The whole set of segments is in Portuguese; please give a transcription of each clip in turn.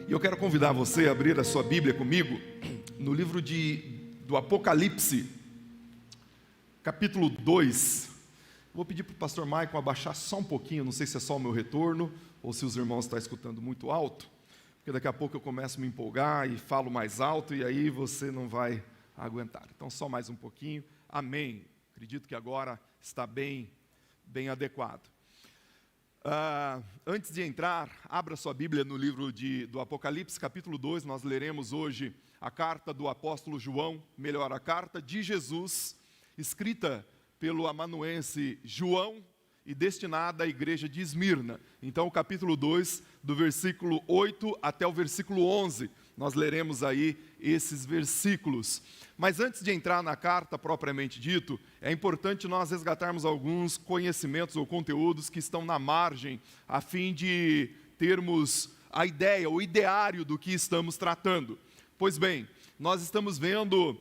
E eu quero convidar você a abrir a sua Bíblia comigo no livro do Apocalipse, capítulo 2. Vou pedir para o pastor Maicon abaixar só um pouquinho, não sei se é só o meu retorno ou se os irmãos estão escutando muito alto, porque daqui a pouco eu começo a me empolgar e falo mais alto e aí você não vai aguentar. Então só mais um pouquinho. Amém. Acredito que agora está bem adequado. Antes de entrar, abra sua Bíblia no livro do Apocalipse, capítulo 2, nós leremos hoje a carta do apóstolo João, melhor, a carta de Jesus, escrita pelo amanuense João e destinada à igreja de Esmirna. Então, o capítulo 2, do versículo 8 até o versículo 11, nós leremos aí esses versículos. Mas antes de entrar na carta propriamente dito, é importante nós resgatarmos alguns conhecimentos ou conteúdos que estão na margem, a fim de termos a ideia, o ideário do que estamos tratando. Pois bem, nós estamos vendo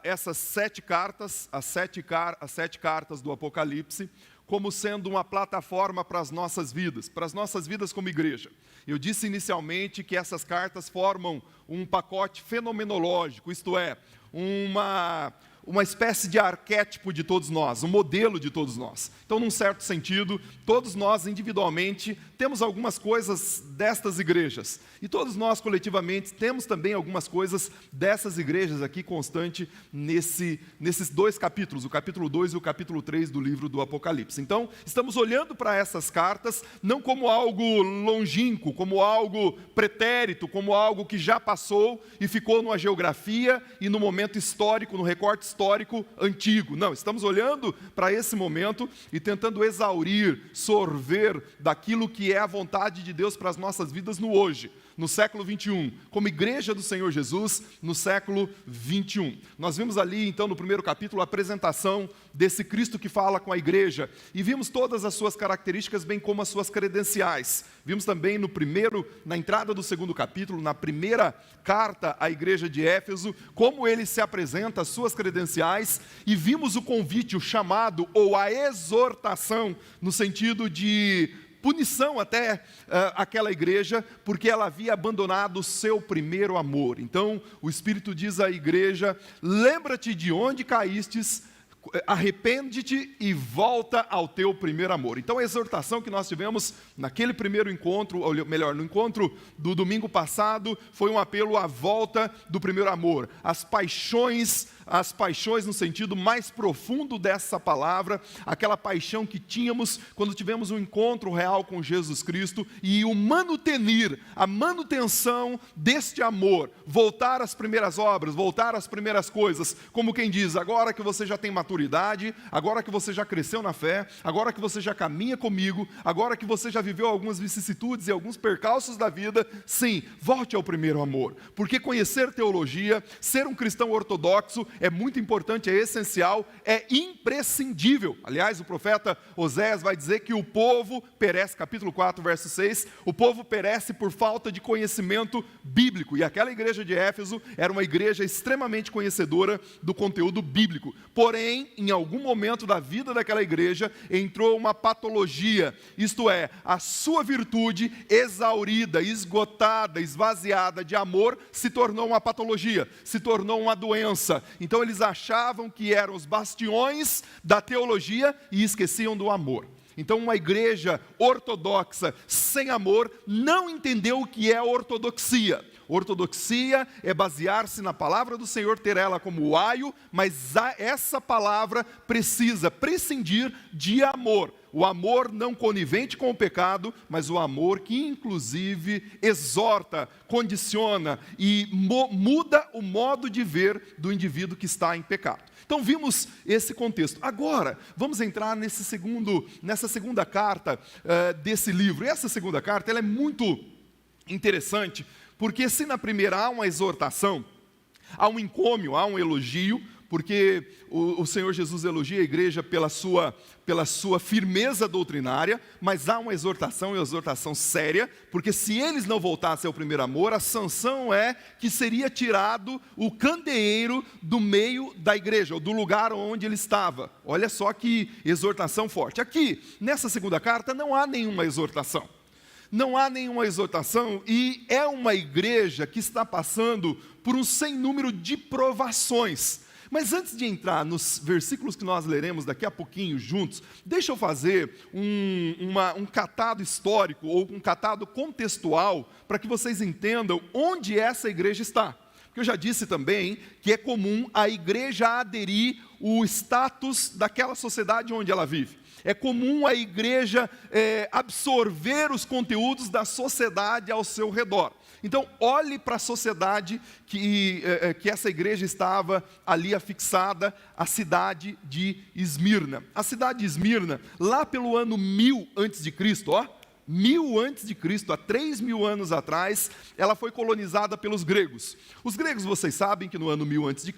essas 7 cartas, as sete cartas do Apocalipse, como sendo uma plataforma para as nossas vidas como igreja. Eu disse inicialmente que essas cartas formam um pacote fenomenológico, isto é, uma espécie de arquétipo de todos nós, um modelo de todos nós. Então, num certo sentido, todos nós individualmente temos algumas coisas destas igrejas. E todos nós coletivamente temos também algumas coisas dessas igrejas aqui constante nesses 2 capítulos, o capítulo 2 e o capítulo 3 do livro do Apocalipse. Então, estamos olhando para essas cartas não como algo longínquo, como algo pretérito, como algo que já passou e ficou numa geografia e no momento histórico, no recorte histórico antigo. Não, estamos olhando para esse momento e tentando exaurir, sorver daquilo que é a vontade de Deus para as nossas vidas no hoje, no século 21, como igreja do Senhor Jesus, no século 21. Nós vimos ali, então, no primeiro capítulo, a apresentação desse Cristo que fala com a igreja, e vimos todas as suas características, bem como as suas credenciais. Vimos também na entrada do segundo capítulo, na primeira carta à igreja de Éfeso, como ele se apresenta, as suas credenciais, e vimos o convite, o chamado, ou a exortação, no sentido de punição até aquela igreja, porque ela havia abandonado o seu primeiro amor. Então, o Espírito diz à igreja: lembra-te de onde caístes, arrepende-te e volta ao teu primeiro amor. Então, a exortação que nós tivemos naquele primeiro encontro, ou melhor, no encontro do domingo passado, foi um apelo à volta do primeiro amor. As paixões no sentido mais profundo dessa palavra, aquela paixão que tínhamos quando tivemos um encontro real com Jesus Cristo, e o manutenir, a manutenção deste amor, voltar às primeiras obras, voltar às primeiras coisas, como quem diz: agora que você já tem maturidade, agora que você já cresceu na fé, agora que você já caminha comigo, agora que você já viveu algumas vicissitudes e alguns percalços da vida, sim, volte ao primeiro amor, porque conhecer teologia, ser um cristão ortodoxo, é muito importante, é essencial, é imprescindível. Aliás, o profeta Oséias vai dizer que o povo perece, capítulo 4, verso 6, o povo perece por falta de conhecimento bíblico, e aquela igreja de Éfeso era uma igreja extremamente conhecedora do conteúdo bíblico. Porém, em algum momento da vida daquela igreja, entrou uma patologia, isto é, a sua virtude exaurida, esgotada, esvaziada de amor, se tornou uma patologia, se tornou uma doença. Então eles achavam que eram os bastiões da teologia e esqueciam do amor. Então, uma igreja ortodoxa sem amor não entendeu o que é ortodoxia. Ortodoxia é basear-se na palavra do Senhor, ter ela como o aio, mas essa palavra precisa prescindir de amor. O amor não conivente com o pecado, mas o amor que inclusive exorta, condiciona e muda o modo de ver do indivíduo que está em pecado. Então vimos esse contexto. Agora, vamos entrar nessa segunda carta desse livro. E essa segunda carta ela é muito interessante, porque se na primeira há uma exortação, há um encômio, há um elogio, porque o Senhor Jesus elogia a igreja pela sua firmeza doutrinária, mas há uma exortação séria, porque se eles não voltassem ao primeiro amor, a sanção é que seria tirado o candeeiro do meio da igreja, ou do lugar onde ele estava. Olha só que exortação forte. Aqui, nessa segunda carta, não há nenhuma exortação. não há nenhuma exortação e é uma igreja que está passando por um sem número de provações. Mas antes de entrar nos versículos que nós leremos daqui a pouquinho juntos, deixa eu fazer um catado histórico ou um catado contextual para que vocês entendam onde essa igreja está. Porque eu já disse também que é comum a igreja aderir o status daquela sociedade onde ela vive. É comum a igreja absorver os conteúdos da sociedade ao seu redor. Então, olhe para a sociedade que essa igreja estava ali afixada, a cidade de Esmirna. A cidade de Esmirna, lá pelo ano 1000 a.C., 1000 a.C., há 3.000 anos atrás, ela foi colonizada pelos gregos. Os gregos, vocês sabem que no ano 1000 a.C.,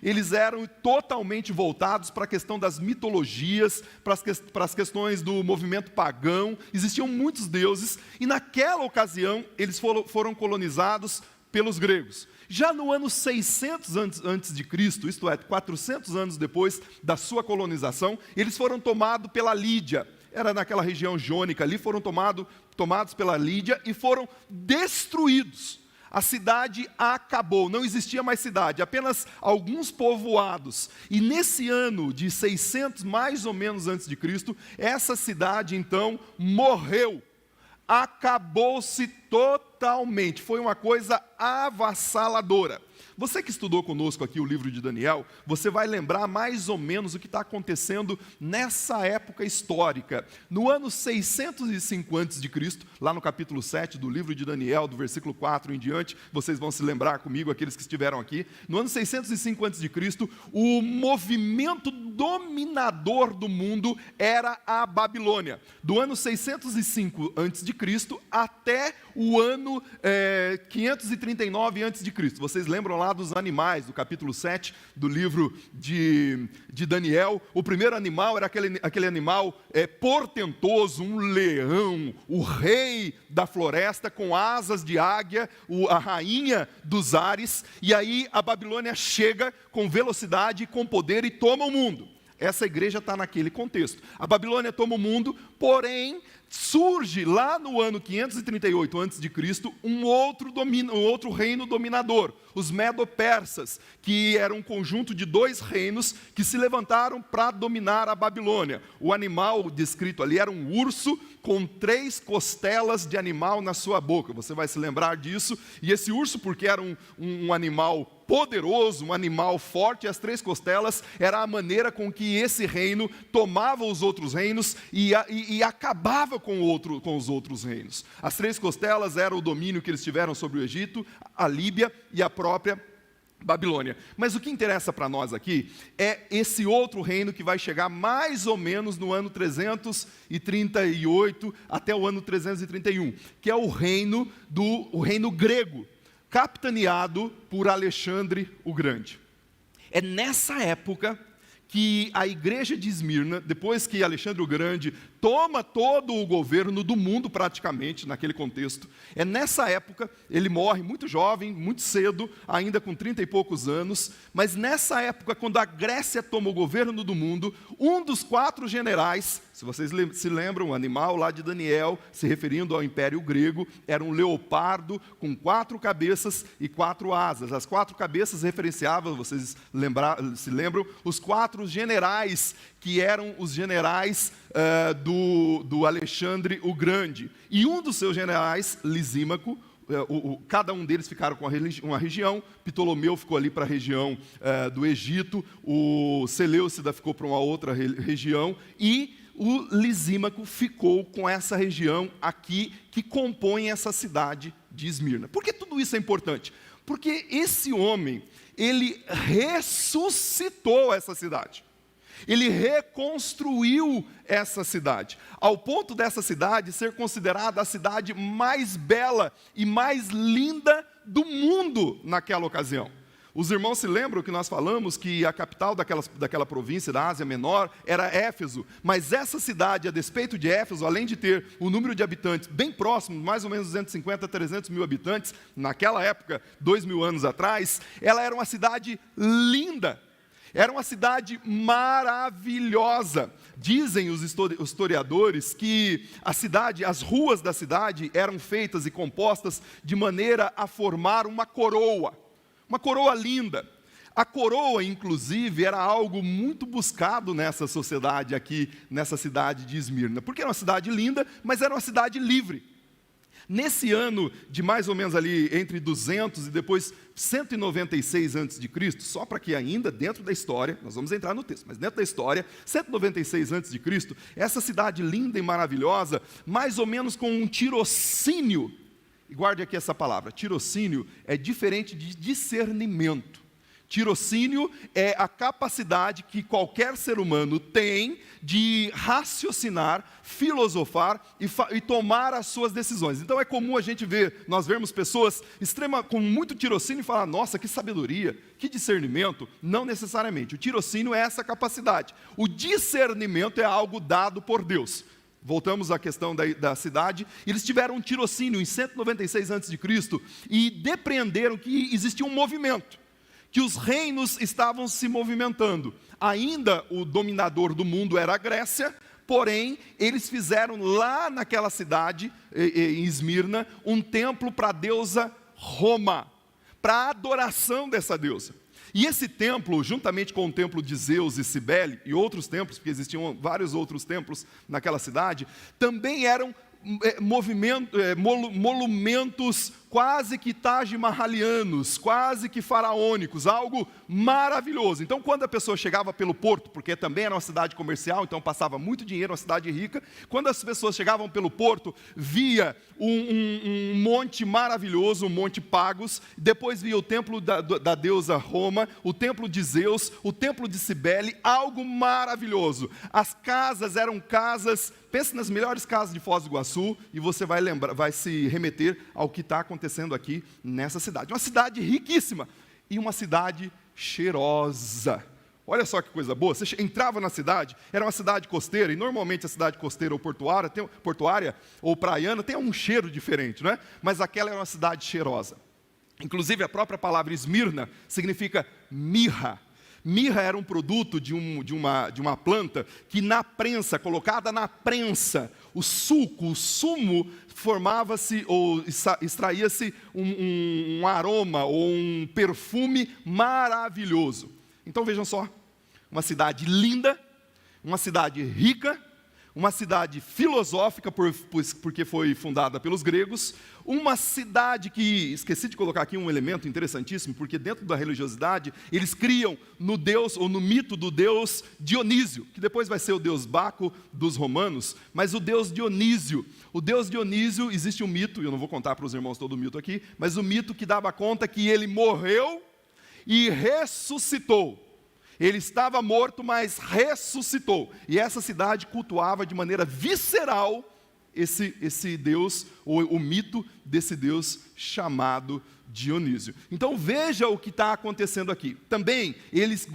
eles eram totalmente voltados para a questão das mitologias, para as questões do movimento pagão. Existiam muitos deuses e naquela ocasião eles foram colonizados pelos gregos. Já no ano 600 a.C., isto é, 400 anos depois da sua colonização, eles foram tomados pela Lídia. Era naquela região jônica ali, foram tomados pela Lídia e foram destruídos. A cidade acabou, não existia mais cidade, apenas alguns povoados. E nesse ano de 600, mais ou menos antes de Cristo, essa cidade então morreu. Acabou-se totalmente, foi uma coisa avassaladora. Você que estudou conosco aqui o livro de Daniel, você vai lembrar mais ou menos o que está acontecendo nessa época histórica. No ano 605 a.C., lá no capítulo 7 do livro de Daniel, do versículo 4 em diante, vocês vão se lembrar comigo, aqueles que estiveram aqui. No ano 605 a.C., o movimento dominador do mundo era a Babilônia. Do ano 605 a.C. até o ano 539 a.C. Vocês lembram lá dos animais, do capítulo 7 do livro de Daniel? O primeiro animal era aquele animal portentoso, um leão, o rei da floresta com asas de águia, a rainha dos ares. E aí a Babilônia chega com velocidade, com poder e toma o mundo. Essa igreja está naquele contexto. A Babilônia toma o mundo, porém surge lá no ano 538 a.C. um outro reino dominador, os Medo-Persas, que era um conjunto de dois reinos que se levantaram para dominar a Babilônia. O animal descrito ali era um urso com 3 costelas de animal na sua boca. Você vai se lembrar disso. E esse urso, porque era um animal poderoso, um animal forte, as 3 costelas era a maneira com que esse reino tomava os outros reinos e acabava com os outros reinos. As 3 costelas eram o domínio que eles tiveram sobre o Egito, a Líbia e a própria Babilônia. Mas o que interessa para nós aqui é esse outro reino que vai chegar mais ou menos no ano 338 até o ano 331, que é o reino grego, capitaneado por Alexandre o Grande. É nessa época que a igreja de Esmirna, depois que Alexandre o Grande toma todo o governo do mundo praticamente, naquele contexto, é nessa época, ele morre muito jovem, muito cedo, ainda com 30 e poucos anos, mas nessa época, quando a Grécia toma o governo do mundo, um dos 4 generais, se vocês se lembram, o animal lá de Daniel, se referindo ao Império Grego, era um leopardo com 4 cabeças e 4 asas. As 4 cabeças referenciavam, vocês se lembram, os 4 generais, que eram os generais do Alexandre o Grande. E um dos seus generais, Lisímaco, cada um deles ficaram com uma região. Ptolomeu ficou ali para a região do Egito, o Seleucida ficou para uma outra região, e o Lisímaco ficou com essa região aqui, que compõe essa cidade de Esmirna. Por que tudo isso é importante? Porque esse homem, ele ressuscitou essa cidade. Ele reconstruiu essa cidade, ao ponto dessa cidade ser considerada a cidade mais bela e mais linda do mundo naquela ocasião. Os irmãos se lembram que nós falamos que a capital daquela província da Ásia Menor era Éfeso, mas essa cidade, a despeito de Éfeso, além de ter um número de habitantes bem próximo, mais ou menos 250 a 300 mil habitantes, naquela época, 2.000 anos atrás, ela era uma cidade linda. Era uma cidade maravilhosa. Dizem os historiadores que a cidade, as ruas da cidade eram feitas e compostas de maneira a formar uma coroa linda. A coroa, inclusive, era algo muito buscado nessa sociedade aqui, nessa cidade de Esmirna, porque era uma cidade linda, mas era uma cidade livre. Nesse ano de mais ou menos ali entre 200 e depois 196 a.C., só para que ainda dentro da história, nós vamos entrar no texto, mas dentro da história, 196 a.C., essa cidade linda e maravilhosa, mais ou menos com um tirocínio, e guarde aqui essa palavra, tirocínio é diferente de discernimento. Tirocínio é a capacidade que qualquer ser humano tem de raciocinar, filosofar e tomar as suas decisões. Então é comum a gente nós vermos pessoas com muito tirocínio e falar, nossa, que sabedoria, que discernimento. Não necessariamente. O tirocínio é essa capacidade. O discernimento é algo dado por Deus. Voltamos à questão da cidade. Eles tiveram um tirocínio em 196 a.C. e depreenderam que existia um movimento, que os reinos estavam se movimentando. Ainda o dominador do mundo era a Grécia, porém, eles fizeram lá naquela cidade, em Esmirna, um templo para a deusa Roma, para a adoração dessa deusa. E esse templo, juntamente com o templo de Zeus e Cibele, e outros templos, porque existiam vários outros templos naquela cidade, também eram monumentos quase que Taj Mahalianos, quase que faraônicos, algo maravilhoso. Então, quando a pessoa chegava pelo porto, porque também era uma cidade comercial, então passava muito dinheiro, uma cidade rica, quando as pessoas chegavam pelo porto, via um monte maravilhoso, o Monte Pagos, depois via o templo da deusa Roma, o templo de Zeus, o templo de Cibele, algo maravilhoso. As casas eram casas, pense nas melhores casas de Foz do Iguaçu, e você vai se remeter ao que está acontecendo aqui nessa cidade. Uma cidade riquíssima e uma cidade cheirosa. Olha só que coisa boa, você entrava na cidade, era uma cidade costeira, e normalmente a cidade costeira ou portuária ou praiana tem um cheiro diferente, não é? Mas aquela era uma cidade cheirosa. Inclusive a própria palavra Esmirna significa mirra. Mirra era um produto de uma planta que na prensa, colocada na prensa, o sumo, formava-se ou extraía-se um aroma ou um perfume maravilhoso. Então vejam só, uma cidade linda, uma cidade rica, uma cidade filosófica, porque foi fundada pelos gregos, uma cidade que, esqueci de colocar aqui um elemento interessantíssimo, porque dentro da religiosidade, eles criam no deus, ou no mito do deus Dionísio, que depois vai ser o deus Baco dos romanos, mas o deus Dionísio, existe um mito, eu não vou contar para os irmãos todo o mito aqui, mas o mito que dava conta que ele morreu e ressuscitou. Ele estava morto, mas ressuscitou. E essa cidade cultuava de maneira visceral esse Deus, ou o mito desse Deus chamado Dionísio. Então veja o que está acontecendo aqui. Também eles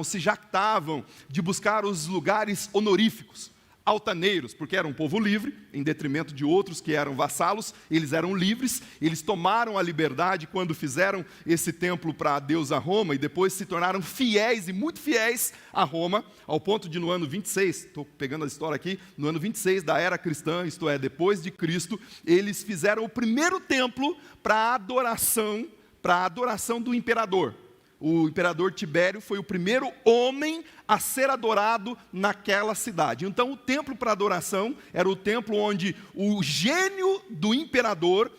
se jactavam de buscar os lugares honoríficos. Altaneiros, porque era um povo livre, em detrimento de outros que eram vassalos, eles eram livres, eles tomaram a liberdade quando fizeram esse templo para a deusa Roma, e depois se tornaram fiéis, e muito fiéis a Roma, ao ponto de no ano 26, estou pegando a história aqui, no ano 26 da era cristã, isto é, depois de Cristo, eles fizeram o primeiro templo para a adoração do imperador. O imperador Tibério foi o primeiro homem a ser adorado naquela cidade. Então, o templo para adoração era o templo onde o gênio do imperador,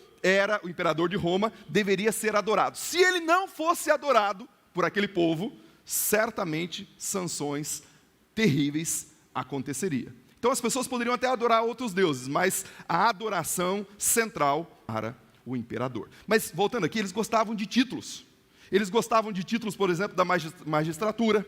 o imperador de Roma, deveria ser adorado. Se ele não fosse adorado por aquele povo, certamente sanções terríveis aconteceria. Então, as pessoas poderiam até adorar outros deuses, mas a adoração central para o imperador. Mas, voltando aqui, eles gostavam de títulos. Eles gostavam de títulos, por exemplo, da magistratura,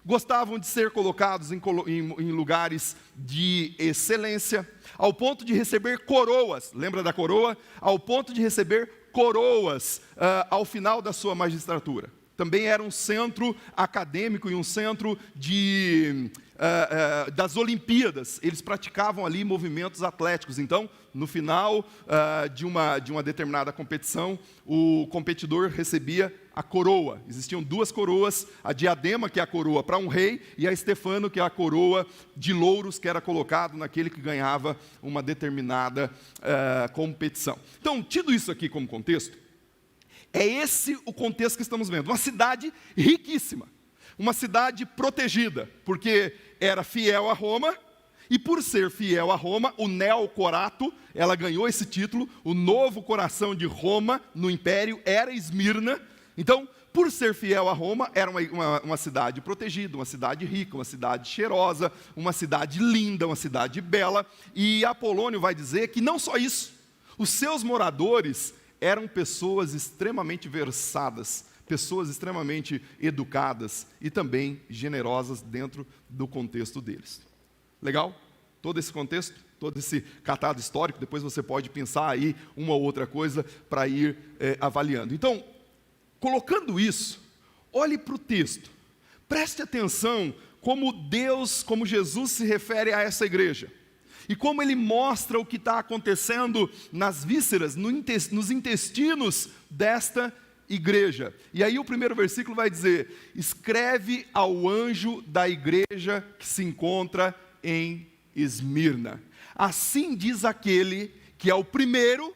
gostavam de ser colocados em lugares de excelência, ao ponto de receber coroas, lembra da coroa? Ao ponto de receber coroas ao final da sua magistratura. Também era um centro acadêmico e um centro das Olimpíadas. Eles praticavam ali movimentos atléticos. Então, no final de uma determinada competição, o competidor recebia a coroa. Existiam duas coroas, a diadema, que é a coroa para um rei, e a Estefano, que é a coroa de louros, que era colocado naquele que ganhava uma determinada competição. Então, tido isso aqui como contexto, é esse o contexto que estamos vendo. Uma cidade riquíssima, uma cidade protegida, porque era fiel a Roma, e por ser fiel a Roma, o Neocorato, ela ganhou esse título, o novo coração de Roma no Império era Esmirna. Então, por ser fiel a Roma, era uma cidade protegida, uma cidade rica, uma cidade cheirosa, uma cidade linda, uma cidade bela. E Apolônio vai dizer que não só isso, os seus moradores eram pessoas extremamente versadas, pessoas extremamente educadas e também generosas dentro do contexto deles. Legal? Todo esse contexto, todo esse catado histórico, depois você pode pensar aí uma ou outra coisa para ir avaliando. Então, colocando isso, olhe para o texto, preste atenção como Deus, como Jesus se refere a essa igreja. E como ele mostra o que está acontecendo nas vísceras, nos intestinos desta igreja. E aí o primeiro versículo vai dizer: escreve ao anjo da igreja que se encontra em Esmirna. Assim diz aquele que é o primeiro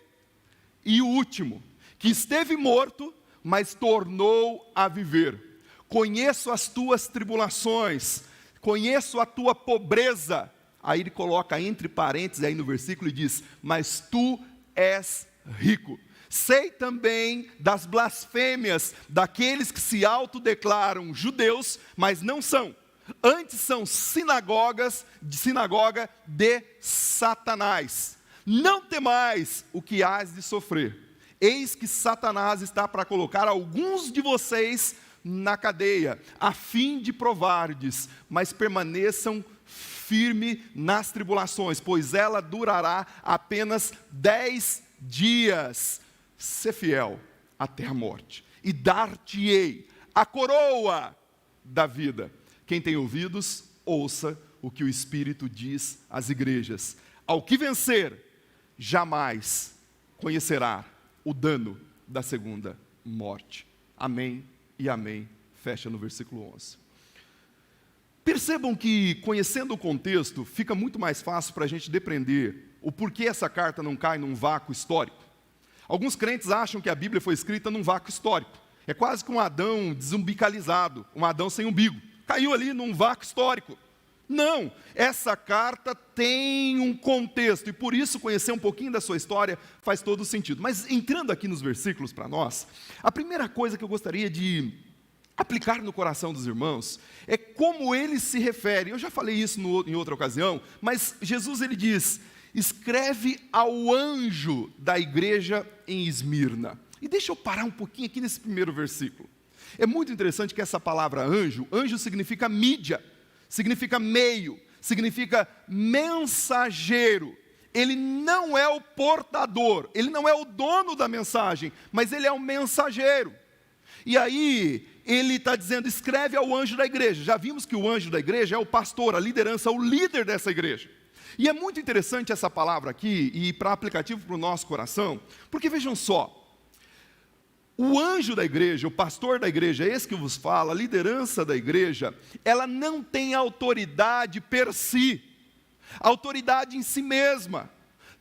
e o último, que esteve morto, mas tornou a viver. Conheço as tuas tribulações, conheço a tua pobreza. Aí ele coloca entre parênteses aí no versículo e diz: mas tu és rico. Sei também das blasfêmias daqueles que se autodeclaram judeus, mas não são. Antes são sinagoga de Satanás. Não temais o que hás de sofrer. Eis que Satanás está para colocar alguns de vocês na cadeia, a fim de provardes, mas permaneçam firme nas tribulações, pois ela durará apenas 10 dias. Sê fiel até a morte, e dar-te-ei a coroa da vida. Quem tem ouvidos, ouça o que o Espírito diz às igrejas. Ao que vencer, jamais conhecerá o dano da segunda morte. Amém e amém. Fecha no versículo 11. Percebam que, conhecendo o contexto, fica muito mais fácil para a gente depreender o porquê essa carta não cai num vácuo histórico. Alguns crentes acham que a Bíblia foi escrita num vácuo histórico. É quase que um Adão desumbicalizado, um Adão sem umbigo. Caiu ali num vácuo histórico. Não, essa carta tem um contexto, e por isso conhecer um pouquinho da sua história faz todo sentido. Mas entrando aqui nos versículos para nós, a primeira coisa que eu gostaria de aplicar no coração dos irmãos é como ele se refere. Eu já falei isso em outra ocasião, mas Jesus ele diz: escreve ao anjo da igreja em Esmirna. E deixa eu parar um pouquinho aqui nesse primeiro versículo. É muito interessante que essa palavra anjo significa mídia, significa meio, significa mensageiro. Ele não é o portador, ele não é o dono da mensagem, mas ele é o mensageiro. E aí, ele está dizendo: escreve ao anjo da igreja. Já vimos que o anjo da igreja é o pastor, a liderança, o líder dessa igreja. E é muito interessante essa palavra aqui, e para aplicativo para o nosso coração, porque vejam só, o anjo da igreja, o pastor da igreja, esse que vos fala, a liderança da igreja, ela não tem autoridade per si, autoridade em si mesma.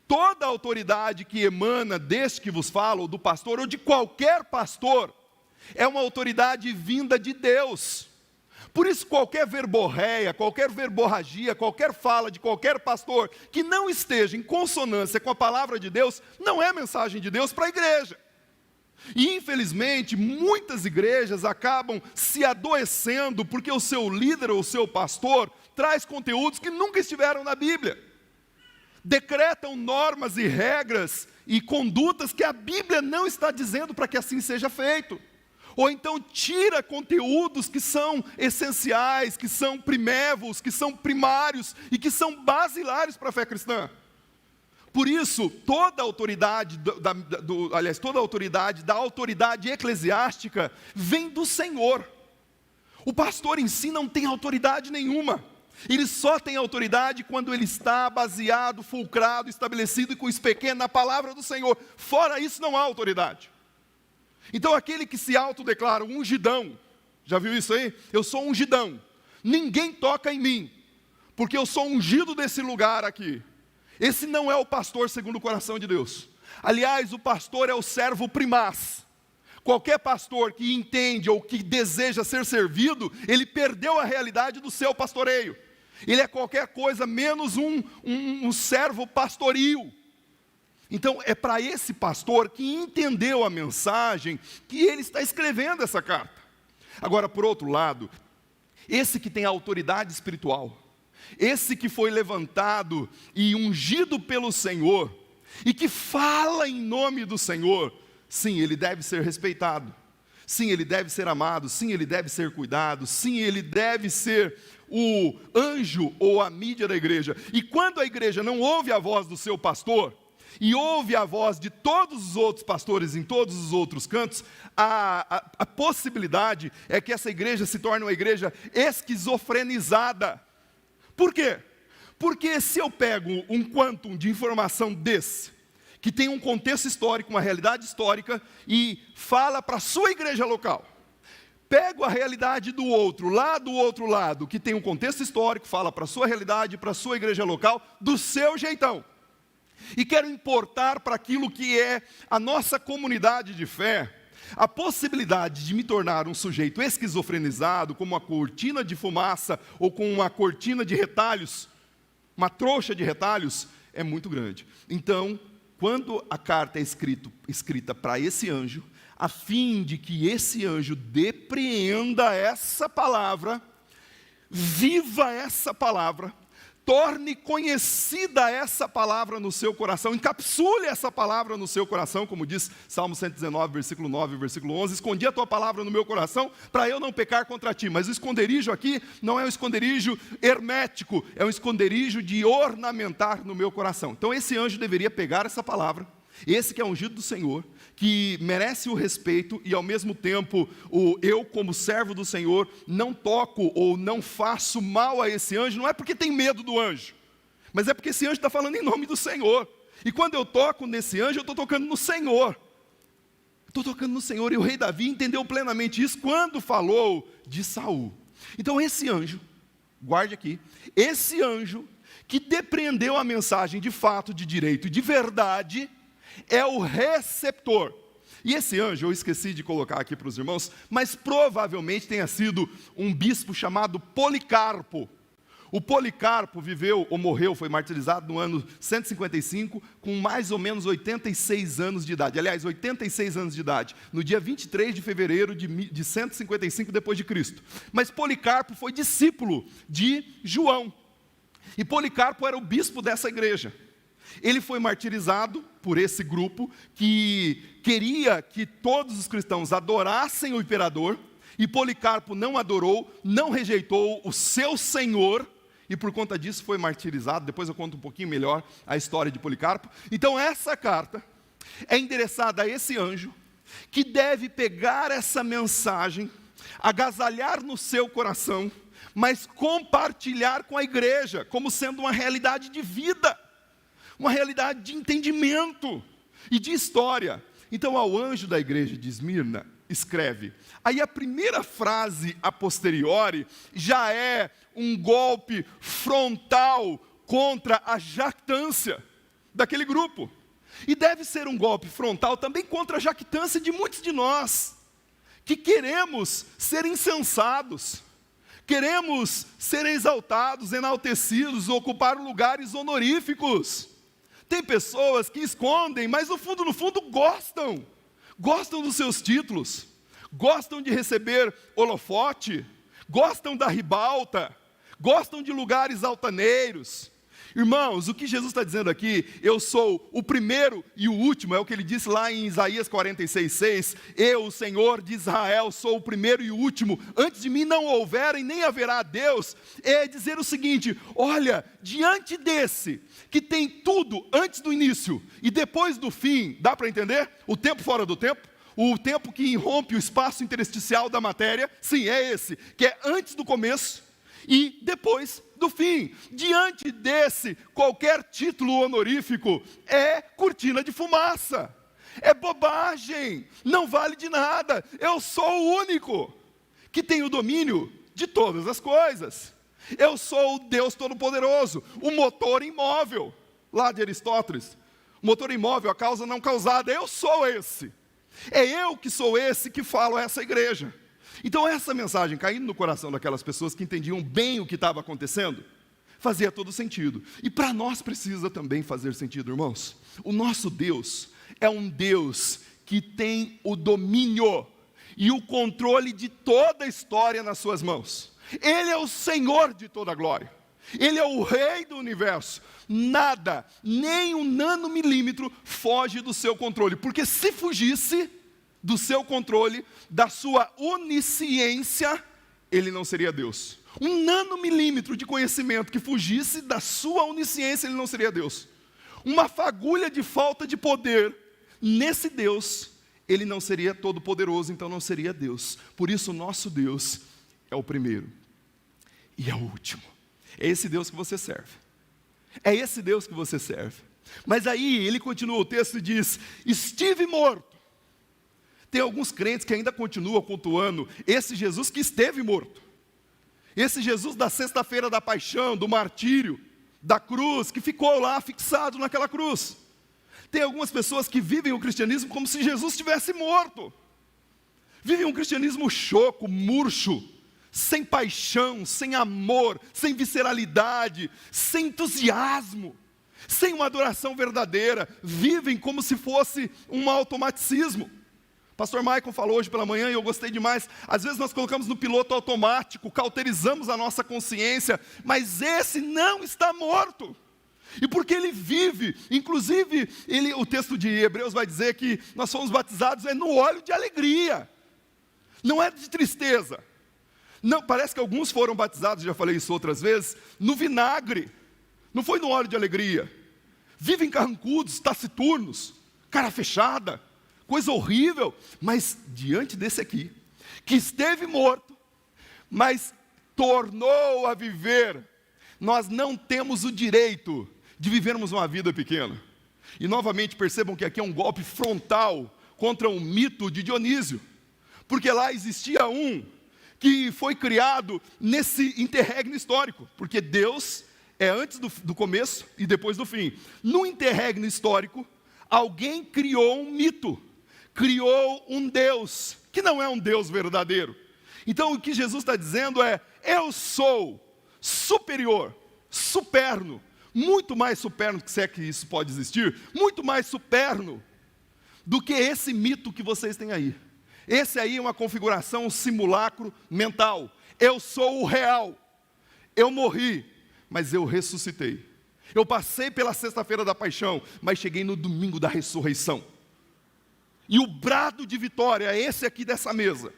Toda autoridade que emana deste que vos fala, ou do pastor, ou de qualquer pastor, é uma autoridade vinda de Deus. Por isso, qualquer verborreia, qualquer verborragia, qualquer fala de qualquer pastor que não esteja em consonância com a palavra de Deus, não é mensagem de Deus para a igreja. E infelizmente, muitas igrejas acabam se adoecendo porque o seu líder ou o seu pastor traz conteúdos que nunca estiveram na Bíblia. Decretam normas e regras e condutas que a Bíblia não está dizendo para que assim seja feito. Ou então tira conteúdos que são essenciais, que são primévos, que são primários e que são basilares para a fé cristã. Por isso, toda a autoridade, toda a autoridade da autoridade eclesiástica vem do Senhor. O pastor em si não tem autoridade nenhuma. Ele só tem autoridade quando ele está baseado, fulcrado, estabelecido e com isso pequeno na palavra do Senhor. Fora isso, não há autoridade. Então aquele que se autodeclara ungidão, já viu isso aí? Eu sou ungidão, ninguém toca em mim, porque eu sou ungido desse lugar aqui. Esse não é o pastor segundo o coração de Deus. Aliás, o pastor é o servo primaz. Qualquer pastor que entende ou que deseja ser servido, ele perdeu a realidade do seu pastoreio. Ele é qualquer coisa menos um servo pastoril. Então é para esse pastor que entendeu a mensagem que ele está escrevendo essa carta. Agora, por outro lado, esse que tem autoridade espiritual, esse que foi levantado e ungido pelo Senhor, e que fala em nome do Senhor, sim, ele deve ser respeitado, sim, ele deve ser amado, sim, ele deve ser cuidado, sim, ele deve ser o anjo ou a mídia da igreja. E quando a igreja não ouve a voz do seu pastor, e ouve a voz de todos os outros pastores em todos os outros cantos, a possibilidade é que essa igreja se torne uma igreja esquizofrenizada. Por quê? Porque se eu pego um quantum de informação desse, que tem um contexto histórico, uma realidade histórica, e fala para a sua igreja local, pego a realidade do outro, lá do outro lado, que tem um contexto histórico, fala para a sua realidade, para a sua igreja local, do seu jeitão, e quero importar para aquilo que é a nossa comunidade de fé, a possibilidade de me tornar um sujeito esquizofrenizado, como uma cortina de fumaça, ou com uma cortina de retalhos, uma trouxa de retalhos, é muito grande. Então, quando a carta é escrita para esse anjo, a fim de que esse anjo depreenda essa palavra, viva essa palavra, torne conhecida essa palavra no seu coração, encapsule essa palavra no seu coração, como diz Salmo 119, versículo 9 e versículo 11, escondi a tua palavra no meu coração, para eu não pecar contra ti. Mas o esconderijo aqui não é um esconderijo hermético, é um esconderijo de ornamentar no meu coração. Então esse anjo deveria pegar essa palavra, esse que é ungido do Senhor, que merece o respeito, e ao mesmo tempo, eu como servo do Senhor, não toco ou não faço mal a esse anjo, não é porque tem medo do anjo, mas é porque esse anjo está falando em nome do Senhor, e quando eu toco nesse anjo, eu estou tocando no Senhor, e o rei Davi entendeu plenamente isso, quando falou de Saul. Então esse anjo, guarde aqui, esse anjo, que depreendeu a mensagem de fato, de direito e de verdade, é o receptor. E esse anjo, eu esqueci de colocar aqui para os irmãos, mas provavelmente tenha sido um bispo chamado Policarpo. O Policarpo viveu ou morreu, foi martirizado no ano 155, com mais ou menos 86 anos de idade. Aliás, 86 anos de idade, no dia 23 de fevereiro de 155 depois de Cristo. Mas Policarpo foi discípulo de João. E Policarpo era o bispo dessa igreja. Ele foi martirizado por esse grupo que queria que todos os cristãos adorassem o imperador, e Policarpo não adorou, não rejeitou o seu Senhor, e por conta disso foi martirizado. Depois eu conto um pouquinho melhor a história de Policarpo. Então essa carta é endereçada a esse anjo, que deve pegar essa mensagem, agasalhar no seu coração, mas compartilhar com a igreja, como sendo uma realidade de vida, uma realidade de entendimento e de história. Então, ao anjo da igreja de Esmirna, escreve. Aí a primeira frase a posteriori já é um golpe frontal contra a jactância daquele grupo. E deve ser um golpe frontal também contra a jactância de muitos de nós, que queremos ser insensados, queremos ser exaltados, enaltecidos, ocupar lugares honoríficos. Tem pessoas que escondem, mas no fundo gostam dos seus títulos, gostam de receber holofote, gostam da ribalta, gostam de lugares altaneiros. Irmãos, o que Jesus está dizendo aqui, eu sou o primeiro e o último, é o que ele disse lá em Isaías 46:6, eu, o Senhor de Israel, sou o primeiro e o último, antes de mim não houver e nem haverá Deus, é dizer o seguinte: olha, diante desse, que tem tudo antes do início e depois do fim, dá para entender? O tempo fora do tempo, o tempo que irrompe o espaço intersticial da matéria, sim, é esse, que é antes do começo e depois do fim. Diante desse, qualquer título honorífico é cortina de fumaça. É bobagem, não vale de nada. Eu sou o único que tem o domínio de todas as coisas. Eu sou o Deus Todo-Poderoso, o motor imóvel, lá de Aristóteles. O motor imóvel, a causa não causada, eu sou esse. É eu que sou esse que falo a essa igreja. Então essa mensagem, caindo no coração daquelas pessoas que entendiam bem o que estava acontecendo, fazia todo sentido. E para nós precisa também fazer sentido, irmãos. O nosso Deus é um Deus que tem o domínio e o controle de toda a história nas suas mãos. Ele é o Senhor de toda a glória. Ele é o Rei do universo. Nada, nem um nanomilímetro foge do seu controle. Porque se fugisse do seu controle, da sua onisciência, ele não seria Deus. Um nanomilímetro de conhecimento que fugisse da sua onisciência, ele não seria Deus. Uma fagulha de falta de poder nesse Deus, ele não seria todo-poderoso, então não seria Deus. Por isso, o nosso Deus é o primeiro e é o último. É esse Deus que você serve. É esse Deus que você serve. Mas aí, ele continua, o texto diz, estive morto. Tem alguns crentes que ainda continuam cultuando esse Jesus que esteve morto. Esse Jesus da sexta-feira da paixão, do martírio, da cruz, que ficou lá fixado naquela cruz. Tem algumas pessoas que vivem o cristianismo como se Jesus estivesse morto. Vivem um cristianismo choco, murcho, sem paixão, sem amor, sem visceralidade, sem entusiasmo, sem uma adoração verdadeira. Vivem como se fosse um automaticismo. Pastor Michael falou hoje pela manhã e eu gostei demais. Às vezes nós colocamos no piloto automático, cauterizamos a nossa consciência, mas esse não está morto. E porque ele vive, inclusive, o texto de Hebreus vai dizer que nós fomos batizados no óleo de alegria, não é de tristeza. Não, parece que alguns foram batizados, já falei isso outras vezes, no vinagre, não foi no óleo de alegria. Vivem carrancudos, taciturnos, cara fechada, coisa horrível, mas diante desse aqui, que esteve morto, mas tornou a viver, nós não temos o direito de vivermos uma vida pequena. E novamente percebam que aqui é um golpe frontal contra um mito de Dionísio, porque lá existia um que foi criado nesse interregno histórico, porque Deus é antes do começo e depois do fim. No interregno histórico, alguém criou um mito, criou um Deus, que não é um Deus verdadeiro. Então o que Jesus está dizendo é, eu sou superior, superno, muito mais superno, se é que isso pode existir, muito mais superno do que esse mito que vocês têm aí. Esse aí é uma configuração, um simulacro mental. Eu sou o real. Eu morri, mas eu ressuscitei. Eu passei pela sexta-feira da paixão, mas cheguei no domingo da ressurreição. E o brado de vitória é esse aqui dessa mesa.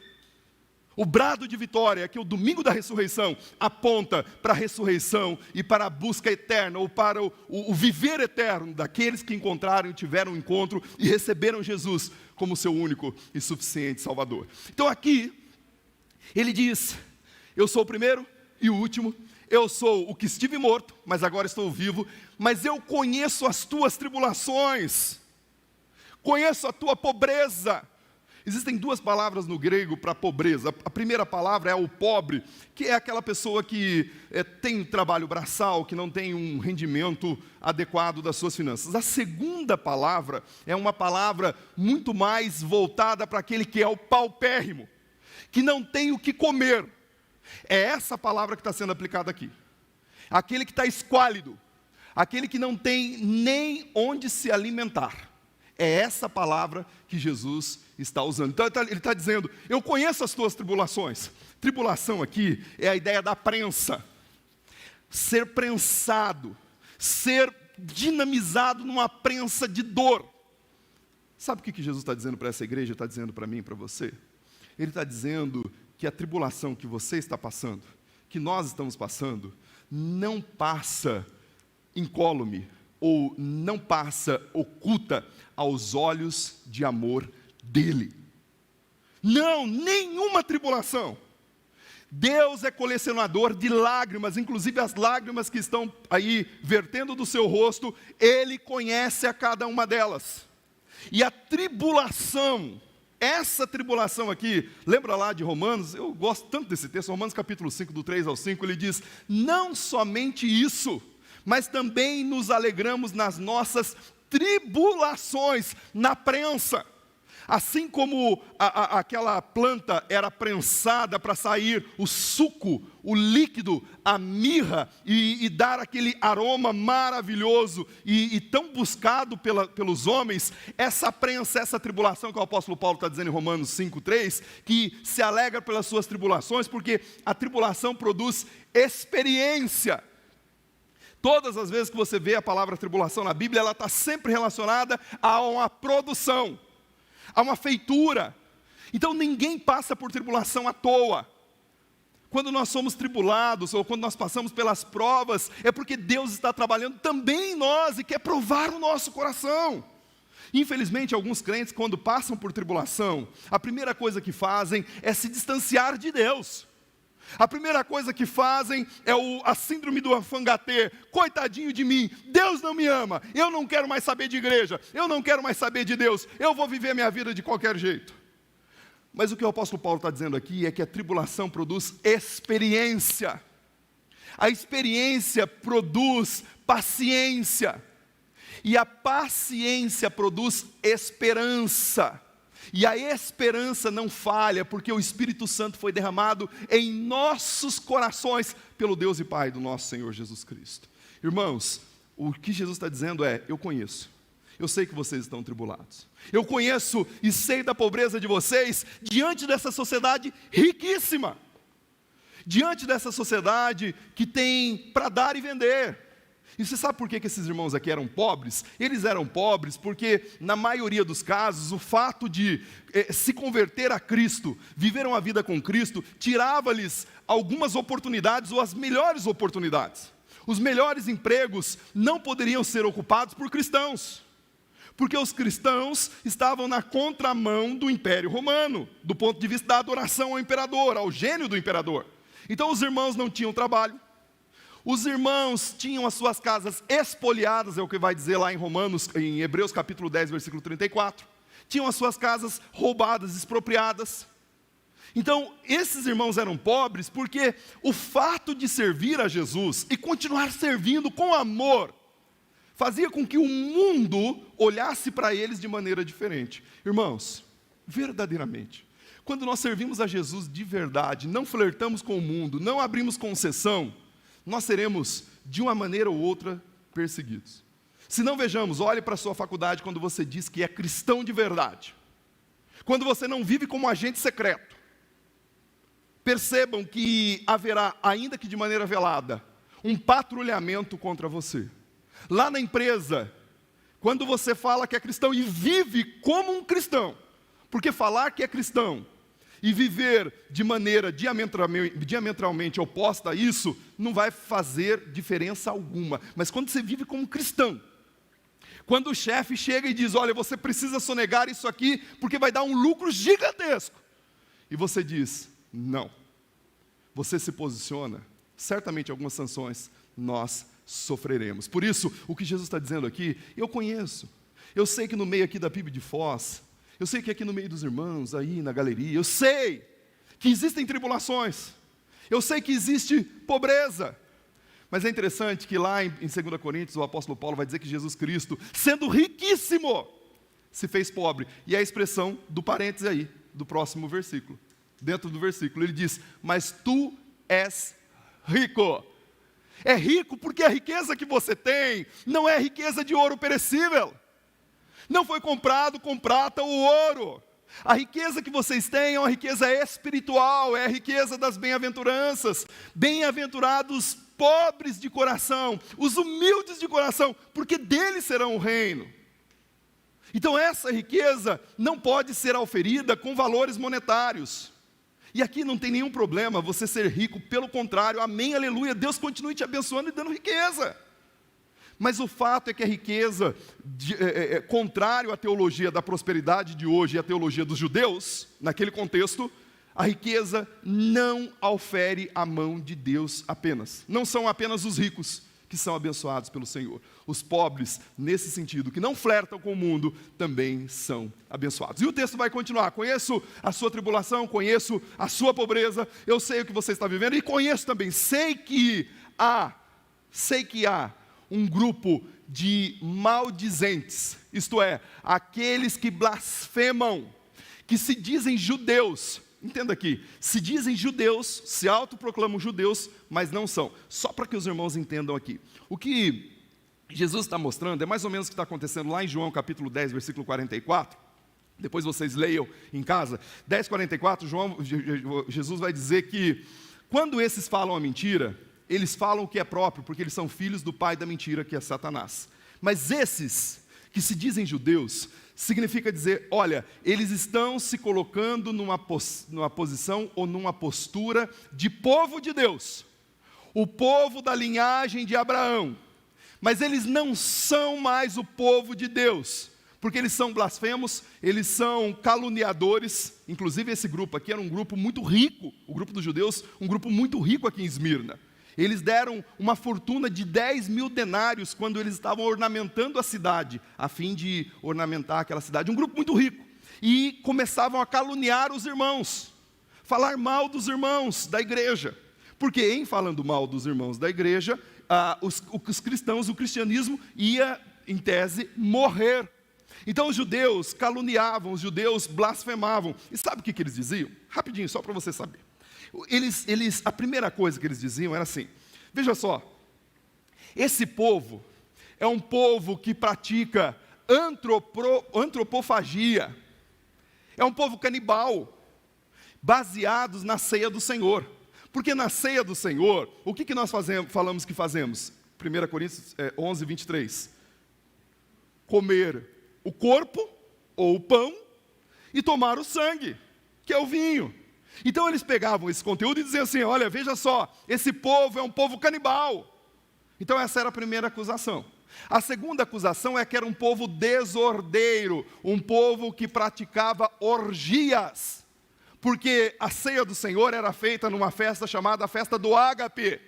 O brado de vitória é que o domingo da ressurreição aponta para a ressurreição e para a busca eterna, ou para o viver eterno daqueles que encontraram e tiveram um encontro e receberam Jesus como seu único e suficiente Salvador. Então aqui, ele diz, eu sou o primeiro e o último, eu sou o que estive morto, mas agora estou vivo, mas eu conheço as tuas tribulações, conheço a tua pobreza. Existem duas palavras no grego para pobreza. A primeira palavra é o pobre, que é aquela pessoa que tem trabalho braçal, que não tem um rendimento adequado das suas finanças. A segunda palavra é uma palavra muito mais voltada para aquele que é o paupérrimo, que não tem o que comer. É essa palavra que está sendo aplicada aqui. Aquele que está esquálido, aquele que não tem nem onde se alimentar. É essa palavra que Jesus está usando. Então ele está dizendo, eu conheço as tuas tribulações. Tribulação aqui é a ideia da prensa. Ser prensado, ser dinamizado numa prensa de dor. Sabe o que Jesus está dizendo para essa igreja, está dizendo para mim e para você? Ele está dizendo que a tribulação que você está passando, que nós estamos passando, não passa incólume, ou não passa oculta aos olhos de amor dele. Não, nenhuma tribulação. Deus é colecionador de lágrimas, inclusive as lágrimas que estão aí vertendo do seu rosto, Ele conhece a cada uma delas. E a tribulação, essa tribulação aqui, lembra lá de Romanos? Eu gosto tanto desse texto, Romanos capítulo 5, do 3 ao 5, ele diz: não somente isso, mas também nos alegramos nas nossas tribulações, na prensa. Assim como aquela planta era prensada para sair o suco, o líquido, a mirra, e dar aquele aroma maravilhoso e tão buscado pelos homens, essa prensa, essa tribulação que o apóstolo Paulo está dizendo em Romanos 5,3, que se alegra pelas suas tribulações, porque a tribulação produz experiência. Todas as vezes que você vê a palavra tribulação na Bíblia, ela está sempre relacionada a uma produção, a uma feitura. Então ninguém passa por tribulação à toa. Quando nós somos tribulados, ou quando nós passamos pelas provas, é porque Deus está trabalhando também em nós e quer provar o nosso coração. Infelizmente, alguns crentes, quando passam por tribulação, a primeira coisa que fazem é se distanciar de Deus. A primeira coisa que fazem é a síndrome do afangatê. Coitadinho de mim, Deus não me ama, eu não quero mais saber de igreja, eu não quero mais saber de Deus, eu vou viver minha vida de qualquer jeito. Mas o que o apóstolo Paulo está dizendo aqui é que a tribulação produz experiência. A experiência produz paciência. E a paciência produz esperança. E a esperança não falha, porque o Espírito Santo foi derramado em nossos corações pelo Deus e Pai do nosso Senhor Jesus Cristo. Irmãos, o que Jesus está dizendo é: eu conheço, eu sei que vocês estão tribulados, eu conheço e sei da pobreza de vocês diante dessa sociedade riquíssima, diante dessa sociedade que tem para dar e vender. E você sabe por que esses irmãos aqui eram pobres? Eles eram pobres porque, na maioria dos casos, o fato de se converter a Cristo, viver uma vida com Cristo, tirava-lhes algumas oportunidades, ou as melhores oportunidades. Os melhores empregos não poderiam ser ocupados por cristãos, porque os cristãos estavam na contramão do Império Romano, do ponto de vista da adoração ao imperador, ao gênio do imperador. Então os irmãos não tinham trabalho. Os irmãos tinham as suas casas espoliadas, é o que vai dizer lá em Hebreus capítulo 10, versículo 34. Tinham as suas casas roubadas, expropriadas. Então, esses irmãos eram pobres porque o fato de servir a Jesus e continuar servindo com amor, fazia com que o mundo olhasse para eles de maneira diferente. Irmãos, verdadeiramente, quando nós servimos a Jesus de verdade, não flertamos com o mundo, não abrimos concessão, nós seremos, de uma maneira ou outra, perseguidos. Se não, vejamos, olhe para a sua faculdade quando você diz que é cristão de verdade. Quando você não vive como agente secreto. Percebam que haverá, ainda que de maneira velada, um patrulhamento contra você. Lá na empresa, quando você fala que é cristão e vive como um cristão, porque falar que é cristão e viver de maneira diametralmente oposta a isso, não vai fazer diferença alguma. Mas quando você vive como cristão, quando o chefe chega e diz: olha, você precisa sonegar isso aqui, porque vai dar um lucro gigantesco, e você diz: não, você se posiciona, certamente algumas sanções nós sofreremos. Por isso, o que Jesus está dizendo aqui, eu conheço, eu sei que no meio aqui da PIB de Foz, eu sei que aqui no meio dos irmãos, aí na galeria, eu sei que existem tribulações, eu sei que existe pobreza, mas é interessante que lá em 2 Coríntios, o apóstolo Paulo vai dizer que Jesus Cristo, sendo riquíssimo, se fez pobre, e é a expressão do parêntese aí, do próximo versículo, dentro do versículo, ele diz: mas tu és rico. É rico porque a riqueza que você tem não é riqueza de ouro perecível, não foi comprado com prata ou ouro. A riqueza que vocês têm é uma riqueza espiritual, é a riqueza das bem-aventuranças. Bem-aventurados pobres de coração, os humildes de coração, porque deles serão o reino. Então essa riqueza não pode ser auferida com valores monetários. E aqui não tem nenhum problema você ser rico, pelo contrário, amém, aleluia, Deus continue te abençoando e dando riqueza. Mas o fato é que a riqueza, contrário à teologia da prosperidade de hoje e à teologia dos judeus, naquele contexto, a riqueza não aufere a mão de Deus apenas. Não são apenas os ricos que são abençoados pelo Senhor. Os pobres, nesse sentido, que não flertam com o mundo, também são abençoados. E o texto vai continuar: conheço a sua tribulação, conheço a sua pobreza, eu sei o que você está vivendo, e conheço também, sei que há um grupo de maldizentes, isto é, aqueles que blasfemam, que se dizem judeus. Entenda aqui, se dizem judeus, se autoproclamam judeus, mas não são. Só para que os irmãos entendam aqui. O que Jesus está mostrando é mais ou menos o que está acontecendo lá em João capítulo 10, versículo 44. Depois vocês leiam em casa. 10:44, Jesus vai dizer que quando esses falam a mentira, eles falam o que é próprio, porque eles são filhos do pai da mentira, que é Satanás. Mas esses que se dizem judeus, significa dizer, olha, eles estão se colocando numa posição ou numa postura de povo de Deus, o povo da linhagem de Abraão, mas eles não são mais o povo de Deus, porque eles são blasfemos, eles são caluniadores. Inclusive esse grupo aqui era um grupo muito rico, o grupo dos judeus, um grupo muito rico aqui em Esmirna. Eles deram uma fortuna de 10.000 denários quando eles estavam ornamentando a cidade, a fim de ornamentar aquela cidade. Um grupo muito rico. E começavam a caluniar os irmãos, falar mal dos irmãos da igreja. Porque em falando mal dos irmãos da igreja, os cristãos, o cristianismo ia, em tese, morrer. Então os judeus caluniavam, os judeus blasfemavam. E sabe o que eles diziam? Rapidinho, só para você saber. A primeira coisa que eles diziam era assim: veja só, esse povo é um povo que pratica antropofagia, é um povo canibal, baseados na ceia do Senhor. Porque na ceia do Senhor, o que nós falamos que fazemos? 1 Coríntios 11, 23. Comer o corpo ou o pão e tomar o sangue, que é o vinho. Então eles pegavam esse conteúdo e diziam assim: olha, veja só, esse povo é um povo canibal. Então essa era a primeira acusação. A segunda acusação é que era um povo desordeiro, um povo que praticava orgias, porque a ceia do Senhor era feita numa festa chamada festa do ágape.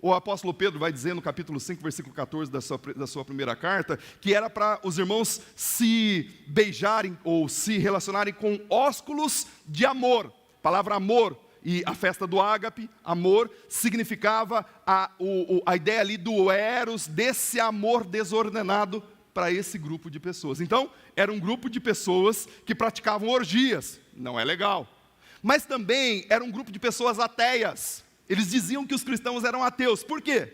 O apóstolo Pedro vai dizer no capítulo 5, versículo 14 da sua primeira carta, que era para os irmãos se beijarem ou se relacionarem com ósculos de amor. A palavra amor e a festa do ágape, amor, significava a ideia ali do eros, desse amor desordenado para esse grupo de pessoas. Então, era um grupo de pessoas que praticavam orgias, não é legal. Mas também era um grupo de pessoas ateias. Eles diziam que os cristãos eram ateus. Por quê?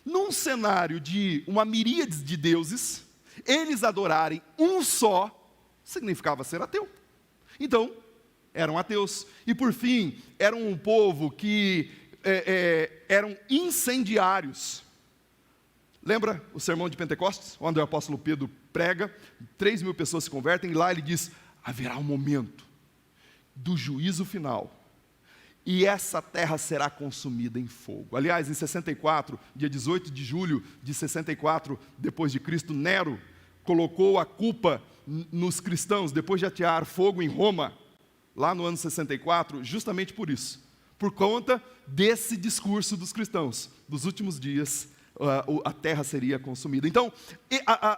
Num cenário de uma miríade de deuses, eles adorarem um só, significava ser ateu. Então, eram ateus. E por fim, eram um povo que eram incendiários. Lembra o sermão de Pentecostes, onde o apóstolo Pedro prega, 3.000 pessoas se convertem, e lá ele diz: haverá um momento do juízo final, e essa terra será consumida em fogo. Aliás, em 64, dia 18 de julho de 64, depois de Cristo, Nero colocou a culpa nos cristãos, depois de atear fogo em Roma, lá no ano 64, justamente por isso, por conta desse discurso dos cristãos, dos últimos dias, a terra seria consumida. Então,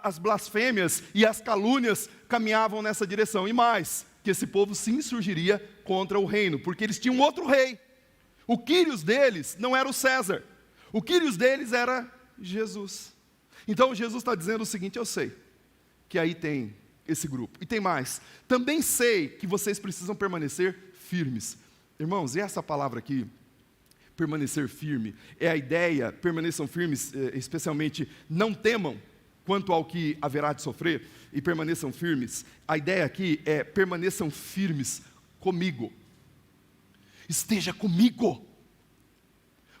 as blasfêmias e as calúnias caminhavam nessa direção, e mais, que esse povo se insurgiria contra o reino, porque eles tinham outro rei. O Quírios deles não era o César, o Quírios deles era Jesus. Então Jesus está dizendo o seguinte: eu sei que aí tem esse grupo, e tem mais, também sei que vocês precisam permanecer firmes. Irmãos, e essa palavra aqui, permanecer firme, é a ideia, permaneçam firmes, especialmente, não temam quanto ao que haverá de sofrer, e permaneçam firmes. A ideia aqui é: permaneçam firmes comigo, esteja comigo,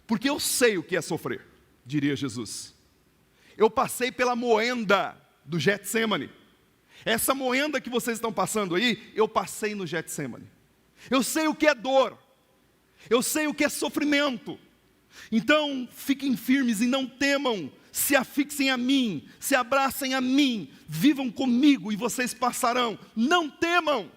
porque eu sei o que é sofrer, diria Jesus. Eu passei pela moenda do Getsemane. Essa moenda que vocês estão passando aí, eu passei no Getsemane. Eu sei o que é dor, eu sei o que é sofrimento. Então, fiquem firmes e não temam, se afixem a mim, se abracem a mim, vivam comigo e vocês passarão. Não temam,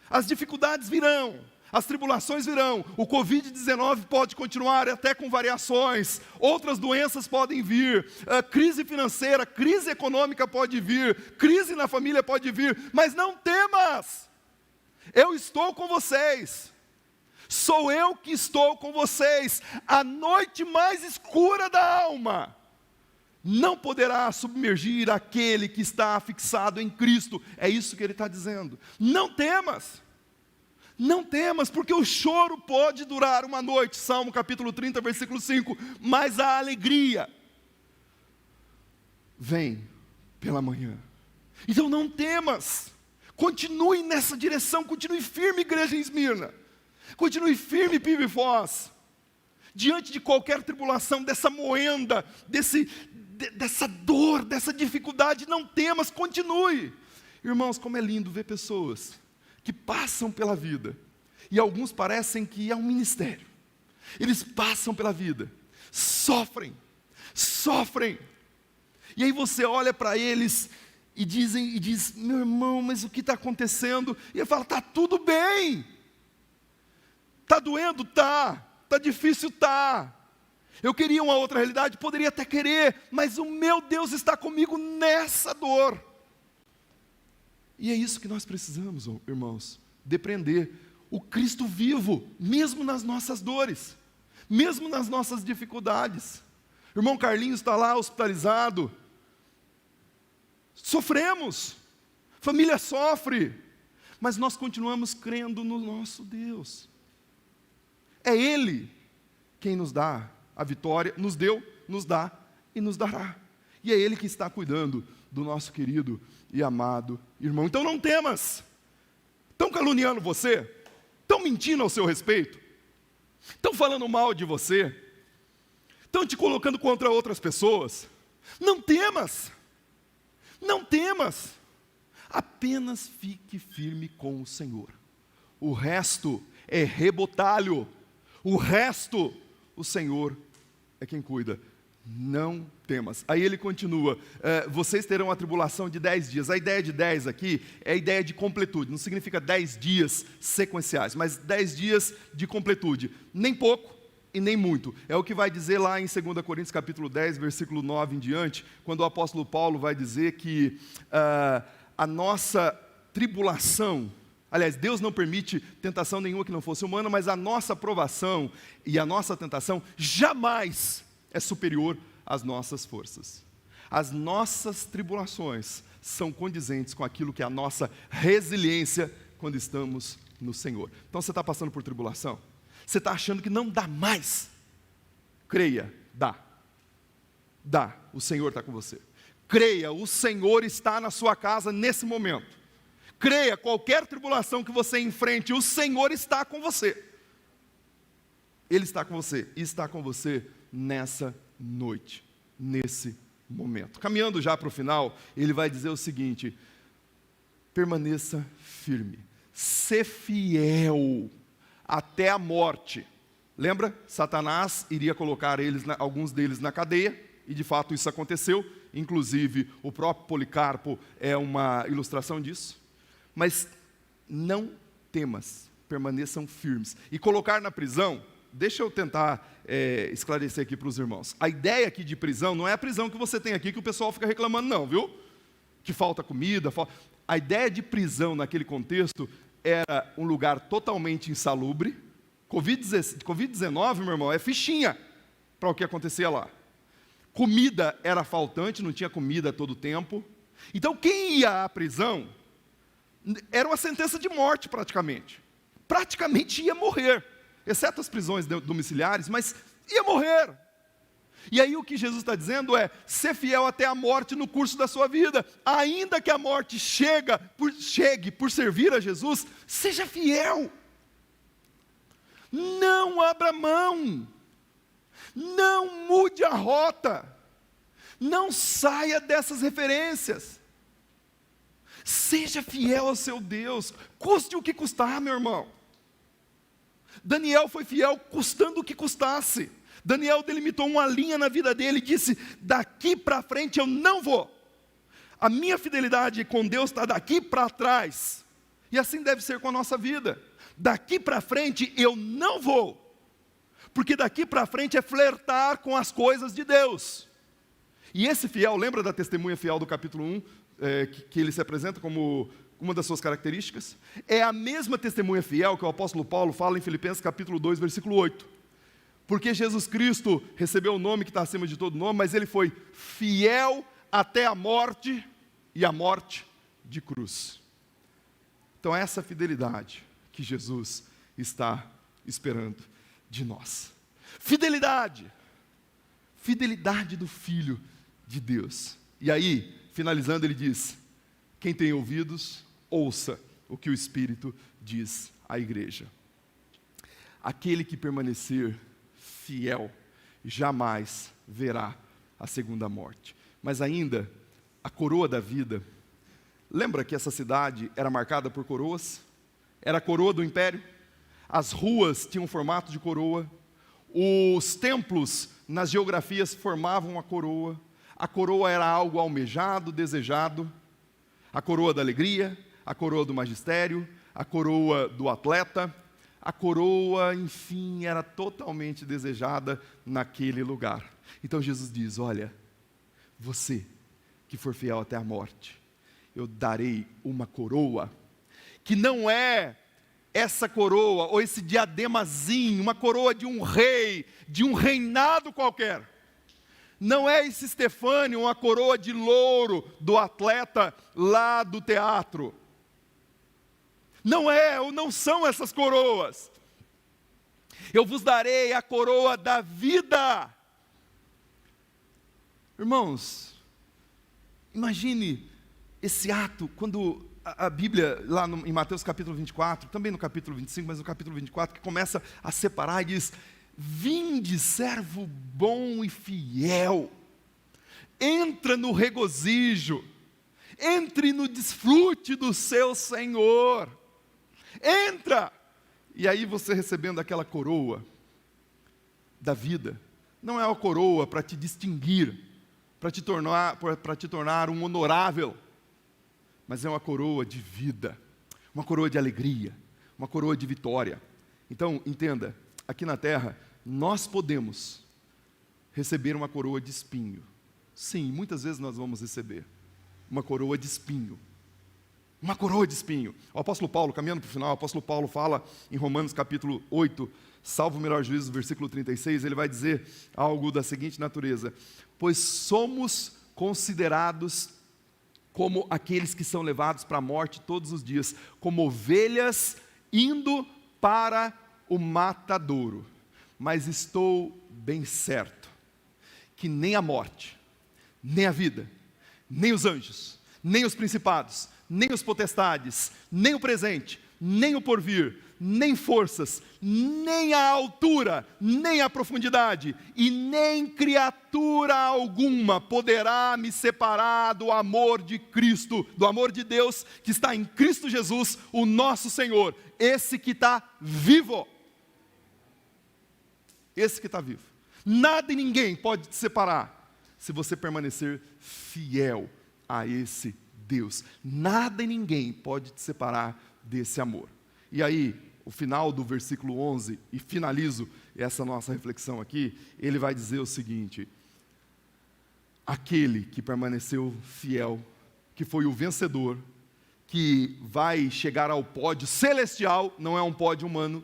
as dificuldades virão, As tribulações virão, o Covid-19 pode continuar até com variações, outras doenças podem vir, crise financeira, crise econômica pode vir, crise na família pode vir, mas não temas, eu estou com vocês, sou eu que estou com vocês, a noite mais escura da alma não poderá submergir aquele que está fixado em Cristo, é isso que ele está dizendo, não temas. Não temas, porque o choro pode durar uma noite, Salmo capítulo 30, versículo 5, mas a alegria vem pela manhã. Então não temas, continue nessa direção, continue firme, igreja em Esmirna, continue firme, Pive Foz, diante de qualquer tribulação, dessa moenda, dessa dor, dessa dificuldade, não temas, continue. Irmãos, como é lindo ver pessoas que passam pela vida, e alguns parecem que é um ministério, eles passam pela vida, sofrem, e aí você olha para eles e diz, meu irmão, mas o que está acontecendo? E ele fala, está tudo bem, está doendo? Está difícil? Está. Eu queria uma outra realidade? Poderia até querer, mas o meu Deus está comigo nessa dor. E é isso que nós precisamos, irmãos, depreender o Cristo vivo, mesmo nas nossas dores, mesmo nas nossas dificuldades. O irmão Carlinhos está lá hospitalizado, sofremos, família sofre, mas nós continuamos crendo no nosso Deus. É Ele quem nos dá a vitória, nos deu, nos dá e nos dará. E é Ele que está cuidando do nosso querido e amado irmão. Então não temas. Estão caluniando você? Estão mentindo ao seu respeito? Estão falando mal de você? Estão te colocando contra outras pessoas? Não temas. Não temas. Apenas fique firme com o Senhor. O resto é rebotalho. O resto, o Senhor é quem cuida. Não temas. Aí ele continua, vocês terão a tribulação de 10 dias. A ideia de 10 aqui é a ideia de completude. Não significa 10 dias sequenciais, mas 10 dias de completude. Nem pouco e nem muito. É o que vai dizer lá em 2 Coríntios capítulo 10, versículo 9 em diante, quando o apóstolo Paulo vai dizer que a nossa tribulação, aliás, Deus não permite tentação nenhuma que não fosse humana, mas a nossa provação e a nossa tentação jamais é superior às nossas forças. As nossas tribulações são condizentes com aquilo que é a nossa resiliência quando estamos no Senhor. Então você está passando por tribulação? Você está achando que não dá mais? Creia, dá. Dá, o Senhor está com você. Creia, o Senhor está na sua casa nesse momento. Creia, qualquer tribulação que você enfrente, o Senhor está com você. Ele está com você e está com você nessa noite, nesse momento. Caminhando já para o final, ele vai dizer o seguinte: permaneça firme, ser fiel até a morte. Lembra? Satanás iria colocar alguns deles na cadeia, e de fato isso aconteceu, inclusive o próprio Policarpo é uma ilustração disso. Mas não temas, permaneçam firmes. E colocar na prisão, deixa eu tentar esclarecer aqui para os irmãos. A ideia aqui de prisão não é a prisão que você tem aqui que o pessoal fica reclamando não, viu? Que falta comida, A ideia de prisão naquele contexto era um lugar totalmente insalubre. Covid-19, meu irmão, é fichinha para o que acontecia lá. Comida era faltante, não tinha comida a todo tempo. Então quem ia à prisão era uma sentença de morte praticamente. Praticamente ia morrer. Exceto as prisões domiciliares, mas ia morrer. E aí o que Jesus está dizendo é, ser fiel até a morte no curso da sua vida. Ainda que a morte chegue por servir a Jesus, seja fiel. Não abra mão. Não mude a rota. Não saia dessas referências. Seja fiel ao seu Deus. Custe o que custar, meu irmão. Daniel foi fiel custando o que custasse. Daniel delimitou uma linha na vida dele e disse, daqui para frente eu não vou. A minha fidelidade com Deus está daqui para trás. E assim deve ser com a nossa vida. daqui para frente eu não vou. Porque daqui para frente é flertar com as coisas de Deus. E esse fiel, lembra da testemunha fiel do capítulo 1, que ele se apresenta como uma das suas características? É a mesma testemunha fiel que o apóstolo Paulo fala em Filipenses capítulo 2, versículo 8. Porque Jesus Cristo recebeu o nome que está acima de todo nome, mas ele foi fiel até a morte, e a morte de cruz. Então essa fidelidade que Jesus está esperando de nós. Fidelidade do Filho de Deus. E aí, finalizando, ele diz: quem tem ouvidos, ouça o que o Espírito diz à igreja. Aquele que permanecer fiel jamais verá a segunda morte. Mas ainda, a coroa da vida. Lembra que essa cidade era marcada por coroas? Era a coroa do império. As ruas tinham formato de coroa. Os templos nas geografias formavam a coroa. A coroa era algo almejado, desejado. A coroa da alegria, a coroa do magistério, a coroa do atleta. A coroa, enfim, era totalmente desejada naquele lugar. Então Jesus diz: olha, você que for fiel até a morte, eu darei uma coroa, que não é essa coroa, ou esse diademazinho, uma coroa de um rei, de um reinado qualquer. Não é esse Estefânio, uma coroa de louro do atleta lá do teatro. Não é, ou não são essas coroas. Eu vos darei a coroa da vida. Irmãos, imagine esse ato, quando a Bíblia, lá em Mateus capítulo 24, também no capítulo 25, mas no capítulo 24, que começa a separar e diz: vinde, servo bom e fiel, entra no regozijo, entre no desfrute do seu Senhor, entra. E aí você recebendo aquela coroa da vida, não é uma coroa para te distinguir, para te tornar um honorável, mas é uma coroa de vida, uma coroa de alegria, uma coroa de vitória. Então, entenda, aqui na terra, nós podemos receber uma coroa de espinho. Sim, muitas vezes nós vamos receber uma coroa de espinho. Uma coroa de espinho. O apóstolo Paulo, caminhando para o final, o apóstolo Paulo fala em Romanos capítulo 8, salvo o melhor juízo, versículo 36, ele vai dizer algo da seguinte natureza: pois somos considerados como aqueles que são levados para a morte todos os dias, como ovelhas indo para o matadouro. Mas estou bem certo que nem a morte, nem a vida, nem os anjos, nem os principados, nem os potestades, nem o presente, nem o porvir, nem forças, nem a altura, nem a profundidade, e nem criatura alguma poderá me separar do amor de Cristo, do amor de Deus que está em Cristo Jesus, o nosso Senhor, esse que está vivo. Esse que está vivo. Nada e ninguém pode te separar, se você permanecer fiel a esse Deus. Nada e ninguém pode te separar desse amor. E aí, o final do versículo 11, e finalizo essa nossa reflexão aqui, ele vai dizer o seguinte: aquele que permaneceu fiel, que foi o vencedor, que vai chegar ao pódio celestial, não é um pódio humano,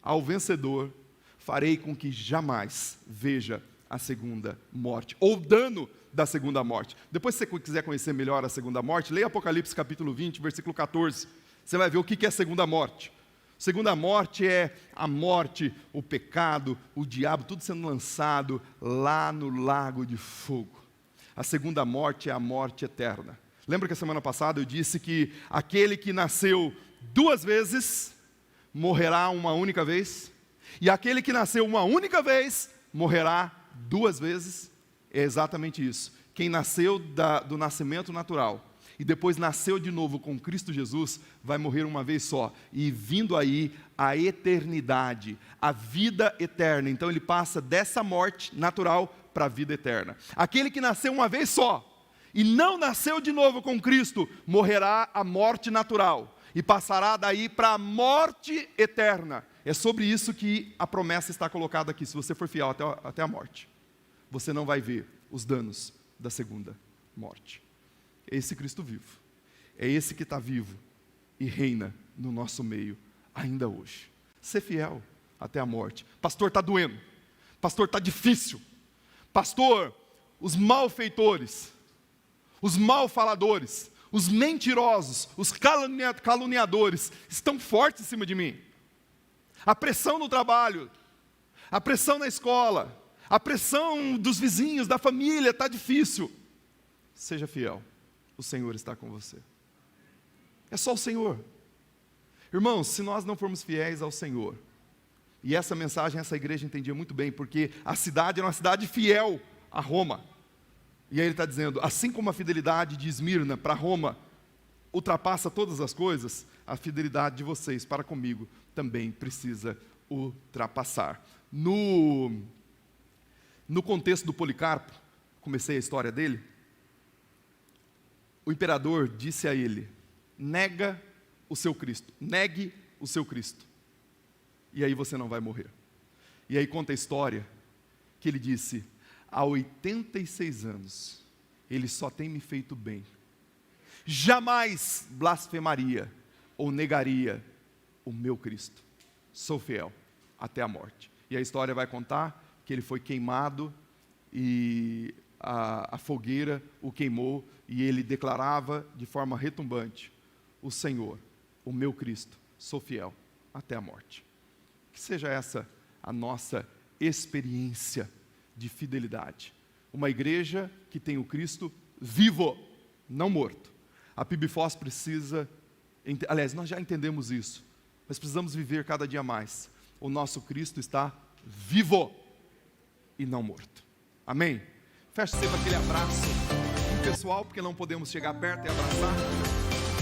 ao vencedor, farei com que jamais veja a segunda morte, ou dano da segunda morte. Depois, se você quiser conhecer melhor a segunda morte, leia Apocalipse capítulo 20, versículo 14, você vai ver o que é a segunda morte. Segunda morte é a morte, o pecado, o diabo, tudo sendo lançado lá no lago de fogo. A segunda morte é a morte eterna. Lembra que a semana passada eu disse que aquele que nasceu 2 vezes, morrerá uma única vez? E aquele que nasceu uma única vez, morrerá 2 vezes? É exatamente isso. Quem nasceu do nascimento natural e depois nasceu de novo com Cristo Jesus, vai morrer uma vez só, e vindo aí a eternidade, a vida eterna. Então ele passa dessa morte natural para a vida eterna. Aquele que nasceu uma vez só, e não nasceu de novo com Cristo, morrerá a morte natural, e passará daí para a morte eterna. É sobre isso que a promessa está colocada aqui. Se você for fiel até a morte, você não vai ver os danos da segunda morte. É esse Cristo vivo. É esse que está vivo e reina no nosso meio ainda hoje. Ser fiel até a morte. Pastor, está doendo. Pastor, está difícil. Pastor, os malfeitores, os malfaladores, os mentirosos, os caluniadores estão fortes em cima de mim. A pressão no trabalho, a pressão na escola, a pressão dos vizinhos, da família, está difícil. Seja fiel, o Senhor está com você. É só o Senhor. Irmãos, se nós não formos fiéis ao Senhor, e essa mensagem, essa igreja entendia muito bem, porque a cidade era uma cidade fiel a Roma. E aí ele está dizendo, assim como a fidelidade de Esmirna para Roma ultrapassa todas as coisas, a fidelidade de vocês para comigo também precisa ultrapassar. No contexto do Policarpo, comecei a história dele, o imperador disse a ele, negue o seu Cristo, e aí você não vai morrer. E aí conta a história, que ele disse, há 86 anos, ele só tem me feito bem, jamais blasfemaria, ou negaria o meu Cristo, sou fiel até a morte. E a história vai contar que ele foi queimado, e a fogueira o queimou, e ele declarava de forma retumbante, o Senhor, o meu Cristo, sou fiel até a morte. Que seja essa a nossa experiência de fidelidade. Uma igreja que tem o Cristo vivo, não morto. A PIBFOS precisa, aliás, nós já entendemos isso, mas precisamos viver cada dia mais. O nosso Cristo está vivo e não morto. Amém? Feche sempre aquele abraço pessoal, porque não podemos chegar perto e abraçar.